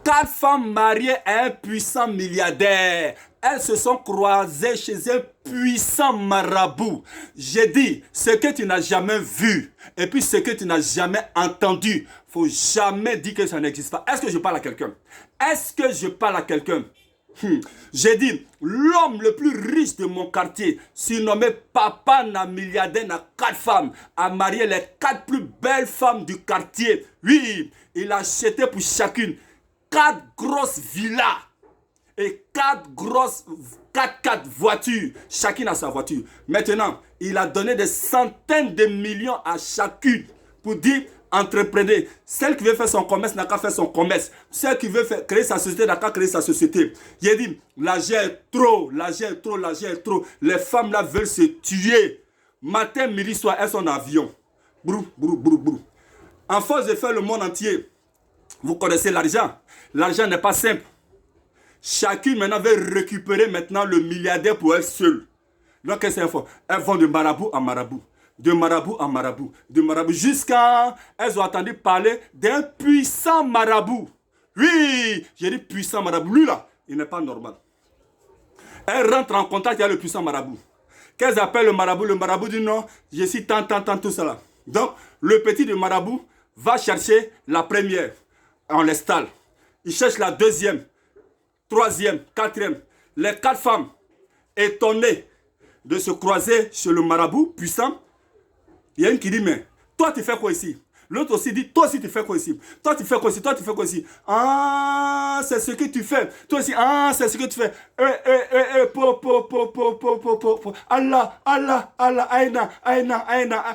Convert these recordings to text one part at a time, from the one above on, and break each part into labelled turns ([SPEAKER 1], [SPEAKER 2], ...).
[SPEAKER 1] 4 femmes mariées à un puissant milliardaire. Elles se sont croisées chez un puissant marabout. J'ai dit, ce que tu n'as jamais vu et puis ce que tu n'as jamais entendu, faut jamais dire que ça n'existe pas. Est-ce que je parle à quelqu'un? Est-ce que je parle à quelqu'un? J'ai dit, l'homme le plus riche de mon quartier, surnommé Papa n'a milliardaire, n'a 4 femmes, a marié les 4 plus belles femmes du quartier. Oui, il a acheté pour chacune 4 grosses villas et 4 voitures. Chacune a sa voiture. Maintenant, il a donné des centaines de millions à chacune pour dire entreprenez. Celle qui veut faire son commerce n'a qu'à faire son commerce. Celle qui veut créer sa société n'a qu'à créer sa société. Il a dit, l'argent est trop, l'argent est trop, l'argent est trop. Les femmes là veulent se tuer. Matin, midi, soir, elles sont en avion. Brou, brou, brou, brou. En force de faire le monde entier, vous connaissez l'argent. L'argent n'est pas simple. Chacune maintenant veut récupérer maintenant le milliardaire pour elle seule. Donc qu'est-ce qu'elles font? Elles vont de marabout en marabout. De marabout en marabout. De marabout. Jusqu'à elles ont entendu parler d'un puissant marabout. Oui, j'ai dit puissant marabout. Lui là, il n'est pas normal. Elles rentrent en contact avec le puissant marabout. Qu'elles appellent le marabout dit non, je suis tant, tout ça. Donc, le petit de marabout va chercher la première. On l'installe. Il cherche la deuxième, troisième, quatrième. Les 4 femmes, étonnées de se croiser chez le marabout puissant, il y a une qui dit, mais toi tu fais quoi ici? L'autre aussi dit, toi aussi tu fais quoi ici? Toi tu fais quoi ici? Toi tu fais quoi ici? Ah, c'est ce que tu fais. Toi aussi, ah, c'est ce que tu fais. Allah, Allah, Allah,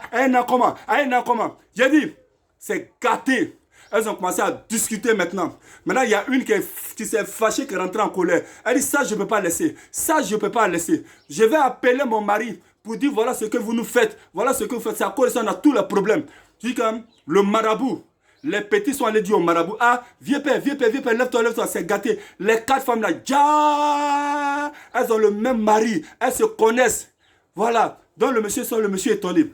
[SPEAKER 1] aïna, comment? J'ai dit, c'est gâté. Elles ont commencé à discuter maintenant. Maintenant, il y a une qui s'est fâchée, qui est rentrée en colère. Elle dit, ça, je ne peux pas laisser. Ça, je ne peux pas laisser. Je vais appeler mon mari pour dire, voilà ce que vous nous faites. Voilà ce que vous faites. C'est à cause de ça, on a tous les problèmes. Je dis quand même, le marabout, les petits sont allés dire au marabout, ah, viens père, lève-toi, c'est gâté. Les 4 femmes là, ja, elles ont le même mari. Elles se connaissent. Voilà. Donc le monsieur est étonné.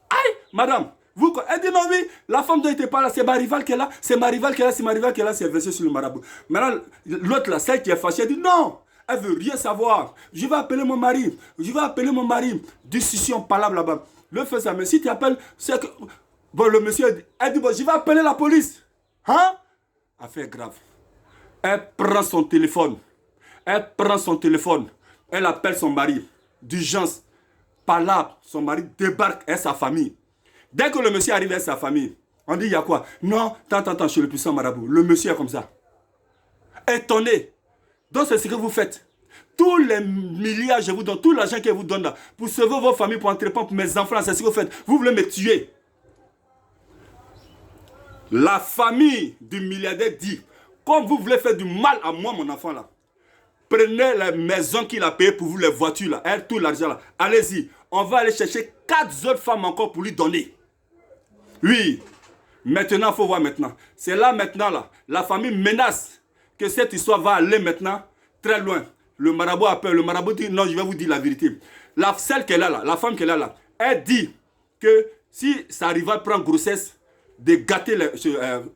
[SPEAKER 1] Aïe, madame. Elle dit non, oui, la femme dont n'était pas là, c'est ma rivale qui est là, c'est ma rivale qui est là, c'est versé sur le marabout. Maintenant, l'autre là, celle qui est fâchée, elle dit non, elle veut rien savoir. Je vais appeler mon mari. Discussion, palabre là-bas. Le fait ça, mais si tu appelles, c'est que. Bon, le monsieur, elle dit bon, je vais appeler la police. Hein? Affaire grave. Elle prend son téléphone. Elle appelle son mari. D'urgence. Palabre, son mari débarque et sa famille. Dès que le monsieur arrive avec sa famille, on dit, il y a quoi? Non, tant, chez le puissant marabout. Le monsieur est comme ça. Étonné. Donc, c'est ce que vous faites. Tous les milliards, je vous donne, tout l'argent que je vous donne là, pour sauver vos familles, pour entreprendre, pour mes enfants, c'est ce que vous faites. Vous voulez me tuer. La famille du milliardaire dit, comme vous voulez faire du mal à moi, mon enfant là, prenez les maisons qu'il a payées pour vous, les voitures là, tout l'argent là. Allez-y, on va aller chercher 4 autres femmes encore pour lui donner. Oui, maintenant, il faut voir maintenant. C'est là maintenant, là, la famille menace que cette histoire va aller maintenant très loin. Le marabout appelle, le marabout dit, non, je vais vous dire la vérité. Celle qu'elle a là, la femme qu'elle a là, elle dit que si sa rivale prend grossesse, de gâter,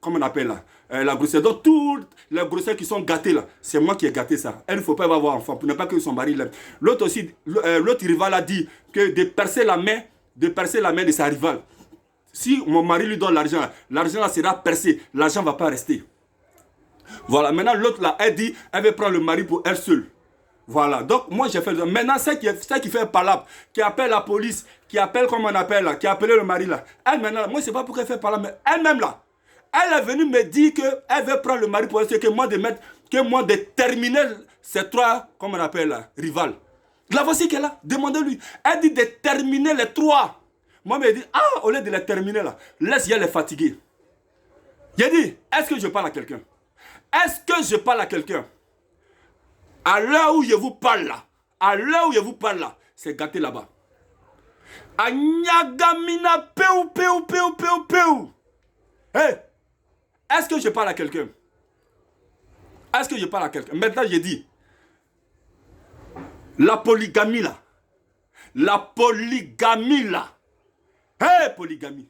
[SPEAKER 1] comment on appelle là, la grossesse. Donc, toutes les grossesses qui sont gâtées là, c'est moi qui ai gâté ça. Elle ne faut pas avoir enfant pour ne pas que son mari l'aime. L'autre aussi, l'autre rival a dit que de percer la main de sa rivale. Si mon mari lui donne l'argent là sera percé, l'argent ne va pas rester. Voilà, maintenant l'autre là, elle dit, elle veut prendre le mari pour elle seule. Voilà, donc moi j'ai fait. Maintenant, celle qui fait palabre, qui appelle la police, qui appelle comme on appelle là, qui a appelé le mari là, elle maintenant, moi je ne sais pas pourquoi elle fait palabre, mais elle-même là, elle est venue me dire qu'elle veut prendre le mari pour elle seule, que moi de terminer ces 3, comme on appelle là, rivales. La voici qu'elle a, demandez-lui. Elle dit de terminer les 3. Moi, je me dis, au lieu de les terminer là, laisse-y les fatiguer. J'ai dit, est-ce que je parle à quelqu'un? À l'heure où je vous parle là, c'est gâté là-bas. Agnagamina peu. Hey, est-ce que je parle à quelqu'un? Maintenant, j'ai dit, la polygamie là. Hey, polygamie.